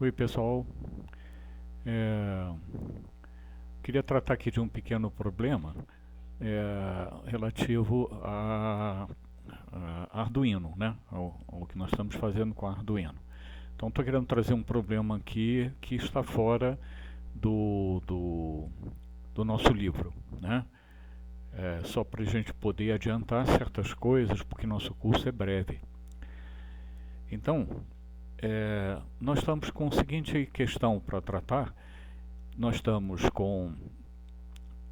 Oi pessoal, É, queria tratar aqui de um pequeno problema relativo a Arduino, né? Ao que nós estamos fazendo com Arduino. Então estou querendo trazer um problema aqui que está fora do, do, do nosso livro, né? Só para a gente poder adiantar certas coisas, porque nosso curso é breve. Então, nós estamos com a seguinte questão para tratar. Nós estamos com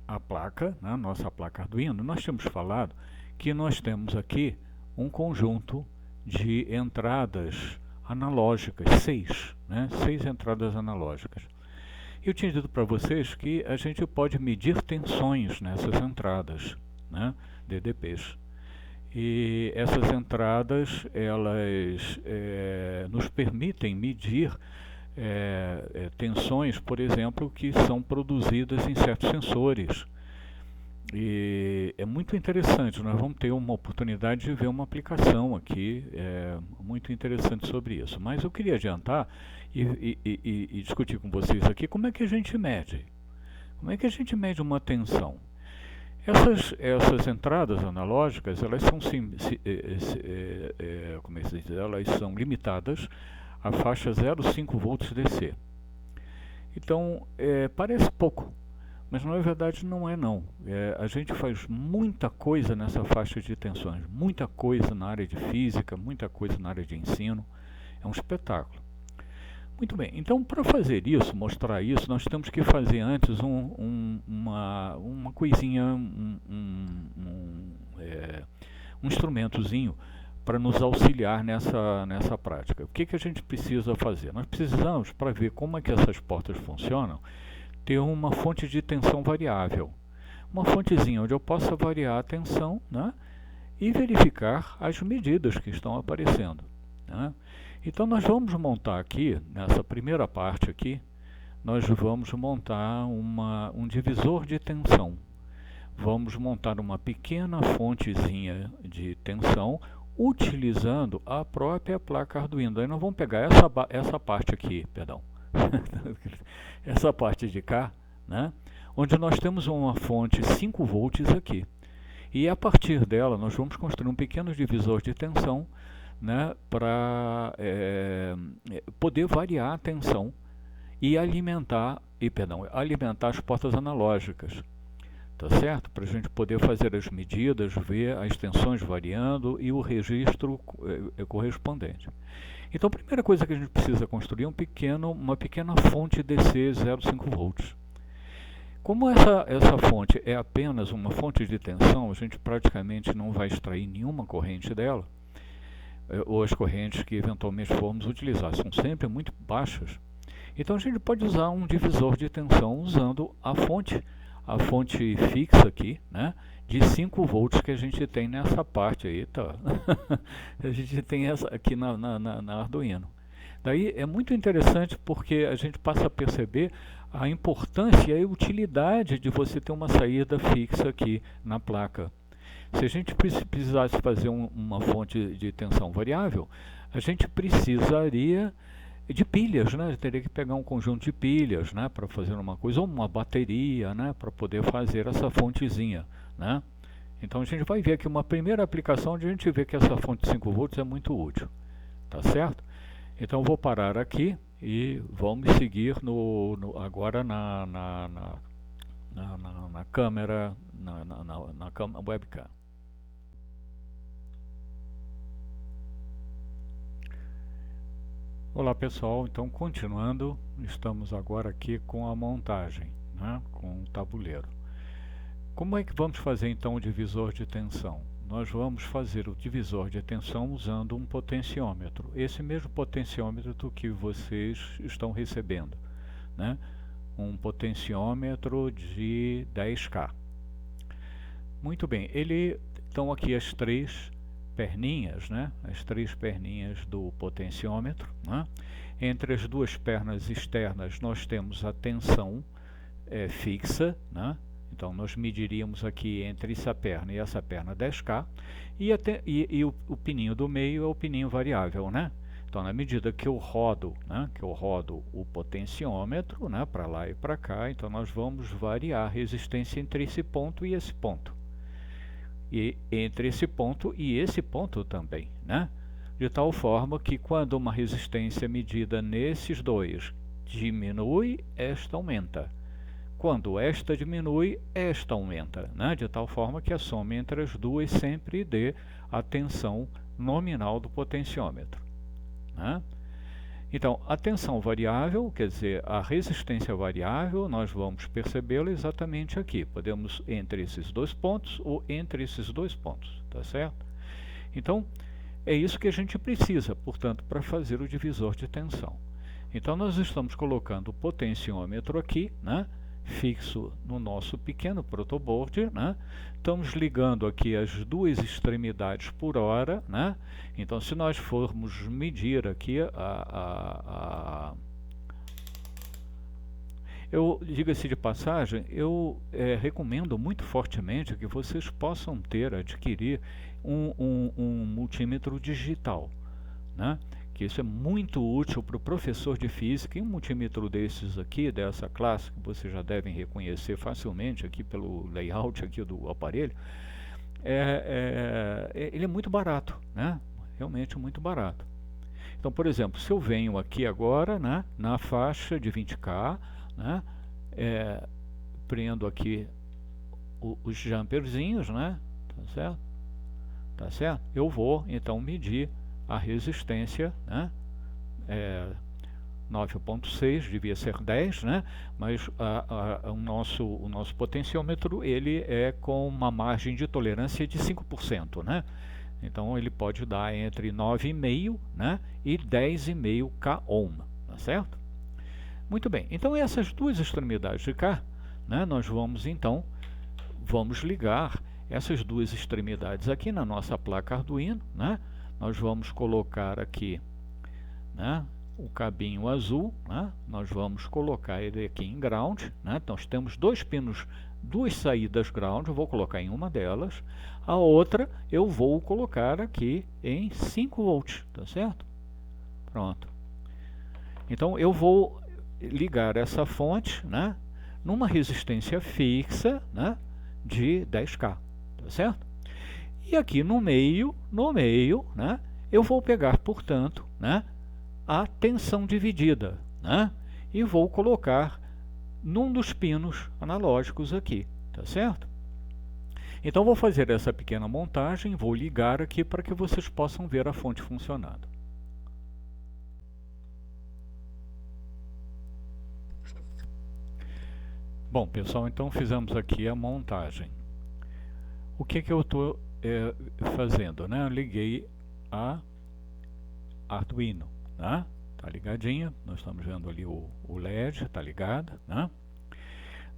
a placa, né, nossa placa Arduino. Nós tínhamos falado que nós temos aqui um conjunto de entradas analógicas, seis entradas analógicas. Eu tinha dito para vocês que a gente pode medir tensões nessas entradas, né, DDPs. E essas entradas, elas nos permitem medir tensões, por exemplo, que são produzidas em certos sensores. E é muito interessante, nós vamos ter uma oportunidade de ver uma aplicação aqui muito interessante sobre isso. Mas eu queria adiantar e discutir com vocês aqui como é que a gente mede. Como é que a gente mede uma tensão? Essas entradas analógicas, elas são, como é que se diz? Elas são limitadas à faixa 0,5 volts DC. Então, parece pouco, mas na verdade não é não. A gente faz muita coisa nessa faixa de tensões, muita coisa na área de física, muita coisa na área de ensino. É um espetáculo. Muito bem, então para fazer isso, mostrar isso, nós temos que fazer antes uma coisinha, um instrumentozinho para nos auxiliar nessa prática. O que a gente precisa fazer? Nós precisamos, para ver como é que essas portas funcionam, ter uma fonte de tensão variável. Uma fontezinha onde eu possa variar a tensão, né, e verificar as medidas que estão aparecendo, né? Então nós vamos montar aqui, nessa primeira parte aqui, nós vamos montar um divisor de tensão. Vamos montar uma pequena fontezinha de tensão utilizando a própria placa Arduino. Aí nós vamos pegar essa parte aqui, perdão, essa parte de cá, né, onde nós temos uma fonte 5 volts aqui. E a partir dela nós vamos construir um pequeno divisor de tensão, né, para poder variar a tensão e alimentar as portas analógicas, tá certo? Para a gente poder fazer as medidas, ver as tensões variando e o registro correspondente. Então a primeira coisa que a gente precisa construir é uma pequena fonte DC 0,5 volts. Como essa fonte é apenas uma fonte de tensão, a gente praticamente não vai extrair nenhuma corrente dela, ou as correntes que eventualmente formos utilizar são sempre muito baixas. Então a gente pode usar um divisor de tensão usando a fonte fixa aqui, né, de 5 volts que a gente tem nessa parte aí, tá? A gente tem essa aqui na Arduino. Daí é muito interessante porque a gente passa a perceber a importância e a utilidade de você ter uma saída fixa aqui na placa. Se a gente precisasse fazer uma fonte de tensão variável, a gente precisaria de pilhas, né? Teria que pegar um conjunto de pilhas, né, para fazer uma coisa, ou uma bateria, né, para poder fazer essa fontezinha, né? Então a gente vai ver aqui uma primeira aplicação onde a gente vê que essa fonte de 5 volts é muito útil, tá certo? Então eu vou parar aqui e vamos seguir agora na câmera, na webcam. Olá pessoal, então continuando, estamos agora aqui com a montagem, né, com o tabuleiro. Como é que vamos fazer então o divisor de tensão? Nós vamos fazer o divisor de tensão usando um potenciômetro, esse mesmo potenciômetro que vocês estão recebendo, né, um potenciômetro de 10K. Muito bem, estão aqui as três perninhas, né? As três perninhas do potenciômetro, né? Entre as duas pernas externas nós temos a tensão fixa, né? Então nós mediríamos aqui entre essa perna e essa perna 10K, e o pininho do meio é o pininho variável, né? Então, na medida que eu rodo, né, o potenciômetro, né, para lá e para cá, então nós vamos variar a resistência entre esse ponto e esse ponto. E entre esse ponto e esse ponto também, né? De tal forma que quando uma resistência medida nesses dois diminui, esta aumenta. Quando esta diminui, esta aumenta, né? De tal forma que a soma entre as duas sempre dê a tensão nominal do potenciômetro, né? Então, a tensão variável, quer dizer, a resistência variável, nós vamos percebê-la exatamente aqui. Podemos entre esses dois pontos ou entre esses dois pontos, tá certo? Então, é isso que a gente precisa, portanto, para fazer o divisor de tensão. Então, nós estamos colocando o potenciômetro aqui, né, fixo no nosso pequeno protoboard, né? Estamos ligando aqui as duas extremidades por hora, né? Então, se nós formos medir aqui diga-se de passagem, eu recomendo muito fortemente que vocês possam adquirir um multímetro digital, né? Que isso é muito útil para o professor de física, e um multímetro desses aqui, dessa classe, que vocês já devem reconhecer facilmente aqui pelo layout aqui do aparelho, ele é muito barato, né? Realmente muito barato. Então, por exemplo, se eu venho aqui agora, né, na faixa de 20K, né, prendo aqui os jumperzinhos, né, tá certo? Tá certo? Eu vou então medir a resistência, né, 9.6, devia ser 10, né, mas o nosso potenciômetro ele é com uma margem de tolerância de 5%, né? Então ele pode dar entre 9,5, né, e 10,5 K ohm, tá certo? Muito bem, então essas duas extremidades de cá, né, nós vamos ligar essas duas extremidades aqui na nossa placa Arduino, né? Nós vamos colocar aqui, né, o cabinho azul, né? Nós vamos colocar ele aqui em ground, né? Então, nós temos dois pinos, duas saídas ground, eu vou colocar em uma delas, a outra eu vou colocar aqui em 5 volts, tá certo? Pronto. Então, eu vou ligar essa fonte, né, numa resistência fixa, né, de 10K, tá certo? E aqui no meio, né, eu vou pegar, portanto, né, a tensão dividida, né, e vou colocar num dos pinos analógicos aqui, tá certo? Então vou fazer essa pequena montagem, vou ligar aqui para que vocês possam ver a fonte funcionando. Bom, pessoal, então fizemos aqui a montagem. O que eu estou fazendo, né? Eu liguei a Arduino, né? Tá ligadinha, nós estamos vendo ali o LED, tá ligada, né?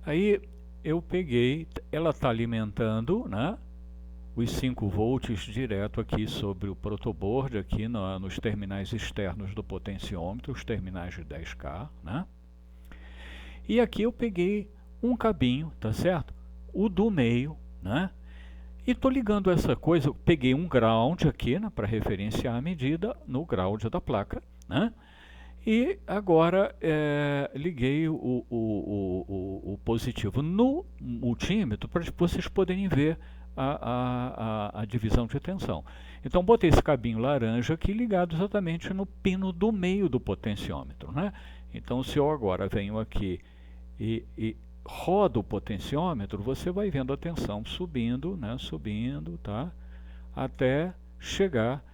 Aí eu peguei, ela está alimentando, né, os 5 volts direto aqui sobre o protoboard, aqui nos terminais externos do potenciômetro, os terminais de 10K, né? E aqui eu peguei um cabinho, tá certo? O do meio, né? E estou ligando essa coisa, eu peguei um ground aqui, né, para referenciar a medida no ground da placa, né? E agora liguei o positivo no multímetro para vocês poderem ver a divisão de tensão. Então botei esse cabinho laranja aqui ligado exatamente no pino do meio do potenciômetro, né? Então se eu agora venho aqui e roda o potenciômetro, você vai vendo a tensão subindo, né, subindo, tá, até chegar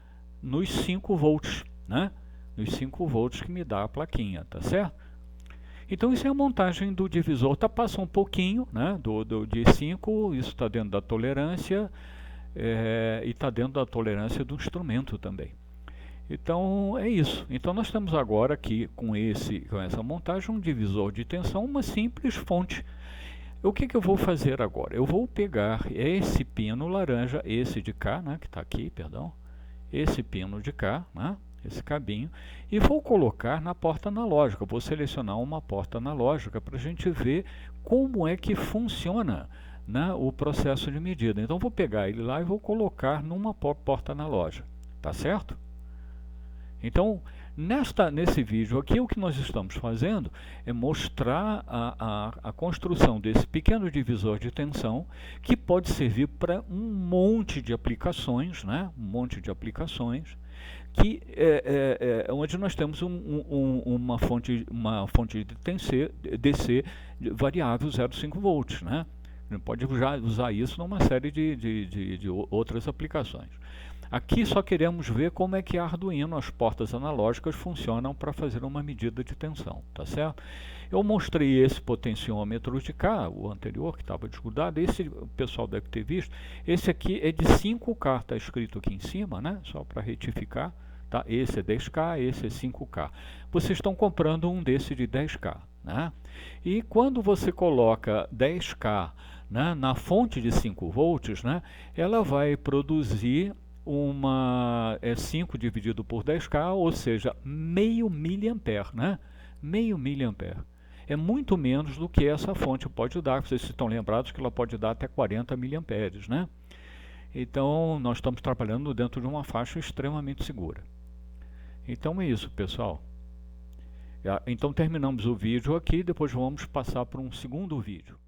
nos 5 volts, né, nos 5 volts que me dá a plaquinha, tá certo? Então isso é a montagem do divisor, passa um pouquinho, né, de 5, isso está dentro da tolerância, e está dentro da tolerância do instrumento também. Então é isso. Então nós temos agora aqui com essa montagem um divisor de tensão, uma simples fonte. O que eu vou fazer agora? Eu vou pegar esse pino laranja, esse de cá, né, que está aqui, perdão, esse pino de cá, né, esse cabinho, e vou colocar na porta analógica. Vou selecionar uma porta analógica para a gente ver como é que funciona, né, o processo de medida. Então vou pegar ele lá e vou colocar numa porta analógica, tá certo? Então, nesse vídeo aqui, o que nós estamos fazendo é mostrar a construção desse pequeno divisor de tensão, que pode servir para um monte de aplicações, né? Um monte de aplicações, que onde nós temos uma fonte de DC variável 0,5 volts, né? A gente pode usar isso numa série de outras aplicações. Aqui só queremos ver como é que a Arduino, as portas analógicas, funcionam para fazer uma medida de tensão, tá certo? Eu mostrei esse potenciômetro de cá, o anterior que estava desgrudado, esse o pessoal deve ter visto. Esse aqui é de 5K, está escrito aqui em cima, né? Só para retificar, tá? Esse é 10K, esse é 5K. Vocês estão comprando um desse de 10K, né? E quando você coloca 10K, né, na fonte de 5 volts, né, ela vai produzir 5 dividido por 10K, ou seja, meio miliampere, né? Meio miliampere. É muito menos do que essa fonte pode dar. Vocês estão lembrados que ela pode dar até 40 miliamperes, né? Então, nós estamos trabalhando dentro de uma faixa extremamente segura. Então é isso, pessoal. Então terminamos o vídeo aqui, depois vamos passar para um segundo vídeo.